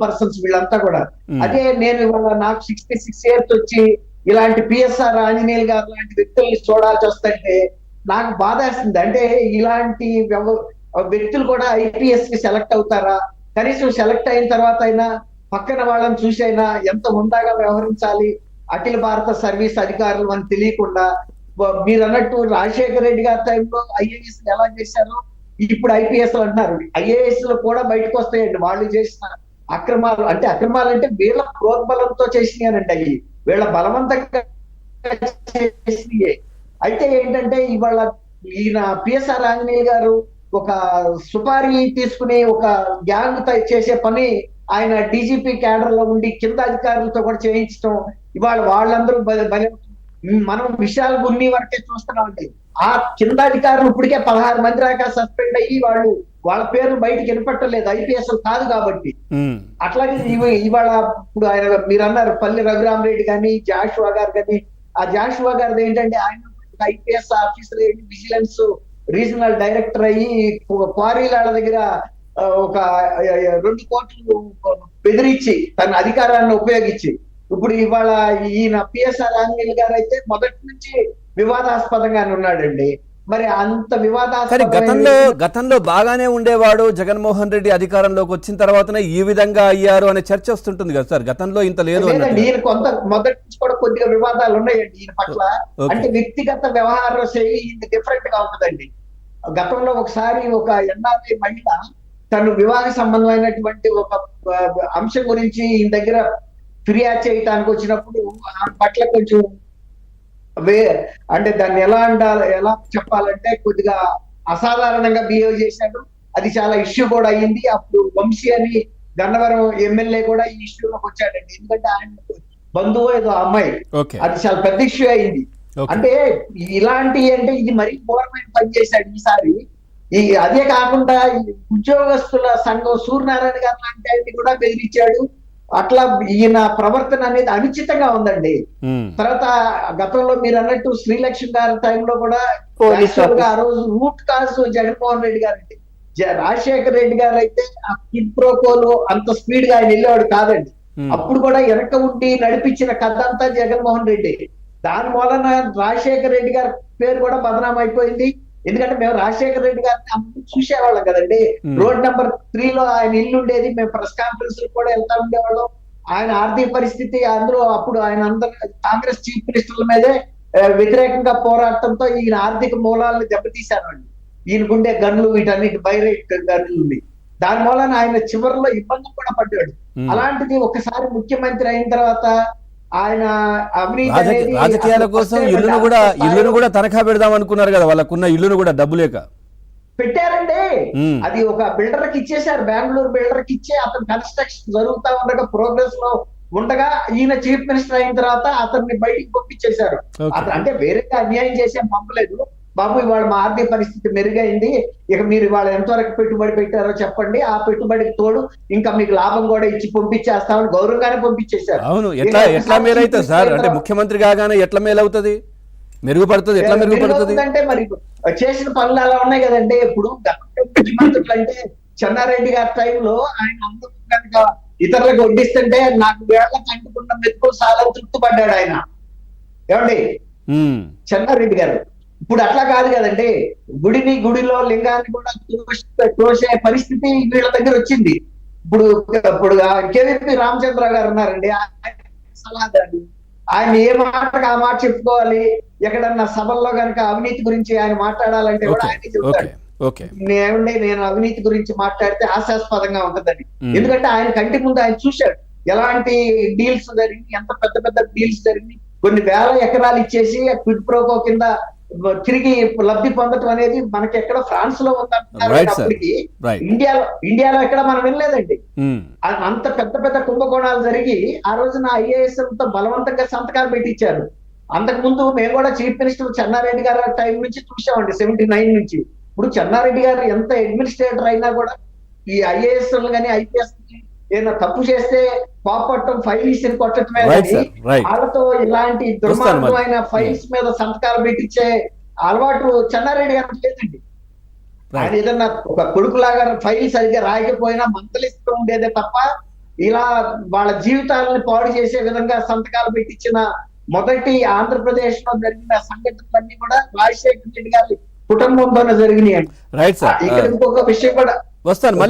Persons వీళ్ళంతా కూడా. అదే నేను ఇవాళ నాకు 66 years వచ్చి ఇలాంటి పిఎస్ఆర్ ఆంజనేయులు గారు లాంటి వ్యక్తుల్ని చూడాల్సి వస్తుంటే నాకు బాధేస్తుంది. అంటే ఇలాంటి వ్యక్తులు కూడా ఐపీఎస్ కి సెలెక్ట్ అవుతారా? కనీసం సెలెక్ట్ అయిన తర్వాత అయినా పక్కన వాళ్ళని చూసి అయినా ఎంత హుందాగా వ్యవహరించాలి అఖిల భారత సర్వీస్ అధికారులు అని తెలియకుండా, మీరు అన్నట్టు రాజశేఖర రెడ్డి గారి టైంలో ఐఏఎస్ ఎలా చేశారో ఇప్పుడు ఐపీఎస్ అంటున్నారు. ఐఏఎస్ లో కూడా బయటకు వస్తాయండి వాళ్ళు చేసిన అక్రమాలు. అంటే అక్రమాలు అంటే వీళ్ళ ప్రోద్బలంతో చేసినాయండి, అవి వీళ్ళ బలవంతంగా చేసినాయే. అయితే ఏంటంటే ఇవాళ ఈయన పిఎస్ఆర్ ఆంజనేయులు గారు ఒక సుపారీ తీసుకుని ఒక గ్యాంగ్ చేసే పని ఆయన డీజీపీ క్యాడర్ లో ఉండి కింద అధికారులతో కూడా చేయించడం, ఇవాళ వాళ్ళందరూ మనం విషయాలు ఉన్ని వరకే చూస్తున్నామండి. ఆ కింద అధికారులు ఇప్పటికే 16 మంది దాకా సస్పెండ్ అయ్యి వాళ్ళ పేర్లు బయటికి వినపట్టలేదు, ఐపీఎస్ కాదు కాబట్టి. అట్లాగే ఇవాళ ఇప్పుడు ఆయన మీరు అన్నారు పల్లి రఘురామరెడ్డి కానీ జాషువా గారు కానీ, ఆ జాషువా గారిది ఏంటంటే ఆయన IPS officer vigilance regional director అయ్యి క్వారీల దగ్గర ఒక 2 కోట్లు బెదిరించి తన అధికారాన్ని ఉపయోగించి, ఇప్పుడు ఇవాళ ఈయన పిఎస్ఆర్ ఆంజనేయులు గారు అయితే మొదటి నుంచి వివాదాస్పదంగానే ఉన్నాడండి. మరి అంత గతంలో బాగానే ఉండేవాడు, జగన్మోహన్ రెడ్డి అధికారంలోకి వచ్చిన తర్వాతనే ఈ విధంగా అయ్యారు అనే చర్చ వస్తుంటుంది కదా సార్. గతంలో ఇంత లేదు. ఈయన మొదటి నుంచి కూడా కొద్దిగా వివాదాలు ఉన్నాయండి ఈయన పట్ల. అంటే వ్యక్తిగత వ్యవహార శైలి ఇది డిఫరెంట్ గా ఉంటుందండి. గతంలో ఒకసారి ఒక ఎన్ఆర్ఐ మహిళ తను వివాహ సంబంధమైనటువంటి ఒక అంశం గురించి ఈయన దగ్గర ఫిర్యాదు చేయటానికి వచ్చినప్పుడు ఆ పట్ల కొంచెం అంటే దాన్ని ఎలా చెప్పాలంటే కొద్దిగా అసాధారణంగా బిహేవ్ చేశాడు. అది చాలా ఇష్యూ కూడా అయ్యింది. అప్పుడు వంశీ అని గన్నవరం ఎమ్మెల్యే కూడా ఈ ఇష్యూలోకి వచ్చాడండి. ఎందుకంటే ఆయన బంధువు ఏదో అమ్మాయి, అది చాలా పెద్ద ఇష్యూ అయింది. అంటే ఇలాంటి అంటే ఇది మరీ ఘోరమైన పని చేశాడు ఈసారి. అదే కాకుండా ఉద్యోగస్తుల సంఘం సూర్యనారాయణ గారు లాంటి ఆయన్ని కూడా బెదిరించాడు. అట్లా ఈయన ప్రవర్తన అనేది అనుచితంగా ఉందండి. తర్వాత గతంలో మీరు అన్నట్టు శ్రీలక్ష్మి గారి టైంలో కూడా ఆ రోజు రూట్ కాజ్ జగన్మోహన్ రెడ్డి గారు అంటే, రాజశేఖర రెడ్డి గారు అయితే ఆ కిడ్ ప్రోకోలో అంత స్పీడ్ గా ఆయన వెళ్ళేవాడు కాదండి. అప్పుడు కూడా వెనక ఉండి నడిపించిన కథ అంతా జగన్మోహన్ రెడ్డి. దాని వలన రాజశేఖర రెడ్డి గారి పేరు కూడా బదనాం అయిపోయింది. ఎందుకంటే మేము రాజశేఖర రెడ్డి గారిని చూసేవాళ్ళం కదండి. రోడ్ నెంబర్ 3 ఆయన ఇల్లు ఉండేది. మేము ప్రెస్ కాన్ఫరెన్స్ కూడా వెళ్తా ఉండేవాళ్ళం. ఆయన ఆర్థిక పరిస్థితి అందులో అప్పుడు ఆయన అందరూ కాంగ్రెస్ చీఫ్ మినిస్టర్ల మీదే వ్యతిరేకంగా పోరాటంతో ఈయన ఆర్థిక మూలాలను దెబ్బతీశారండి. ఈయనకుండే గన్లు వీటన్నిటి బైరేట్ గన్లు ఉంది. దాని వలన ఆయన చివరిలో ఇబ్బందులు కూడా పడ్డాడు. అలాంటిది ఒకసారి ముఖ్యమంత్రి అయిన తర్వాత ఆయన రాజకీయాల కోసం ఇల్లును కూడా తనఖా పెడదాం అనుకున్నారు కదా, వాళ్ళకున్న ఇల్లును కూడా డబ్బు లేక పెట్టారండి. అది ఒక బిల్డర్ కి ఇచ్చేసారు, బెంగళూరు బిల్డర్ కి ఇచ్చే అతను కన్స్ట్రక్షన్ జరుగుతా ఉండగా ప్రోగ్రెస్ లో ఉండగా ఈయన చీఫ్ మినిస్టర్ అయిన తర్వాత అతన్ని బయటికి పంపించేశారు. అతను అంటే వేరేగా అన్యాయం చేసే పంపలేదు. బాబు ఇవాళ మా ఆర్థిక పరిస్థితి మెరుగైంది, ఇక మీరు ఇవాళ ఎంతవరకు పెట్టుబడి పెట్టారో చెప్పండి, ఆ పెట్టుబడికి తోడు ఇంకా మీకు లాభం కూడా ఇచ్చి పంపించేస్తామని గౌరవంగానే పంపించేశారు. అవును, ఎట్లా మేలవుతుంది సార్? అంటే ముఖ్యమంత్రి కాగానే ఎట్లా మేలవుతుంది, మెరుగుపడుతుంది, ఎట్లా మెరుగుపడుతుంది అంటే మరి చేసిన పనులు అలా ఉన్నాయి కదండి. ఇప్పుడు ముఖ్యమంత్రులు అంటే చెన్నారెడ్డి గారి టైంలో ఆయన అందరూ కనుక ఇతరులకు వడ్డిస్తుంటే నాకు వేళ్లకు అంటుకున్న మెతుకు చాలా తృప్తిపడ్డాడు ఆయన. ఏమండి చెన్నారెడ్డి గారు ఇప్పుడు అట్లా కాదు కదండి. గుడిలో లింగాన్ని కూడా తోసే పరిస్థితి వీళ్ళ దగ్గర వచ్చింది. ఇప్పుడు కేవీపీ రామచంద్ర గారు ఉన్నారండి, సలహాదారు. ఆయన ఏ మాటకు ఆ మాట చెప్పుకోవాలి. ఎక్కడన్నా సభల్లో కనుక అవినీతి గురించి ఆయన మాట్లాడాలంటే కూడా ఆయన చెప్తాడు, నేను అవినీతి గురించి మాట్లాడితే హాస్యాస్పదంగా ఉంటుందని. ఎందుకంటే ఆయన కంటి ముందు ఆయన చూశాడు ఎలాంటి డీల్స్ జరిగి, ఎంత పెద్ద పెద్ద డీల్స్ జరిగి, కొన్ని వేల ఎకరాలు ఇచ్చేసి క్విడ్ ప్రోకో కింద తిరిగి లబ్ధి పొందటం అనేది మనకి ఎక్కడ ఫ్రాన్స్ లో ఉందన్నప్పటికీ ఇండియాలో ఎక్కడ మనం వినలేదండి. అంత పెద్ద పెద్ద కుంభకోణాలు జరిగి ఆ రోజున ఐఏఎస్ తో బలవంతంగా సంతకాలు పెట్టించారు. అంతకు ముందు మేము కూడా చీఫ్ మినిస్టర్ చెన్నారెడ్డి గారి టైం నుంచి చూసామండి, 79 నుంచి. ఇప్పుడు చెన్నారెడ్డి గారు ఎంత అడ్మినిస్ట్రేటర్ అయినా కూడా ఈ ఐఏఎస్ కానీ ఐపీఎస్ ఏదైనా తప్పు చేస్తే కోపట్టడం, ఫైల్ ఇచ్చి కొట్టడమే కానీ వాళ్ళతో ఇలాంటి దుర్మార్గమైన ఫైల్స్ మీద సంతకాలు పెట్టించే అలవాటు చెన్నారెడ్డి గారికి లేదండి. ఆయన ఏదన్నా ఒక కొడుకులాగా ఫైల్ సరిగ్గా రాయకపోయినా మంతలిస్తూ ఉండేదే తప్ప ఇలా వాళ్ళ జీవితాలను పాడు చేసే విధంగా సంతకాలు పెట్టించిన మొదటి ఆంధ్రప్రదేశ్ లో జరిగిన సంఘటనలన్నీ కూడా రాజశేఖర రెడ్డి గారి కుటుంబంతోనే జరిగినాయి. రైట్ సార్, ఇక్కడ ఇంకొక విషయం కూడా వస్తాను మళ్ళీ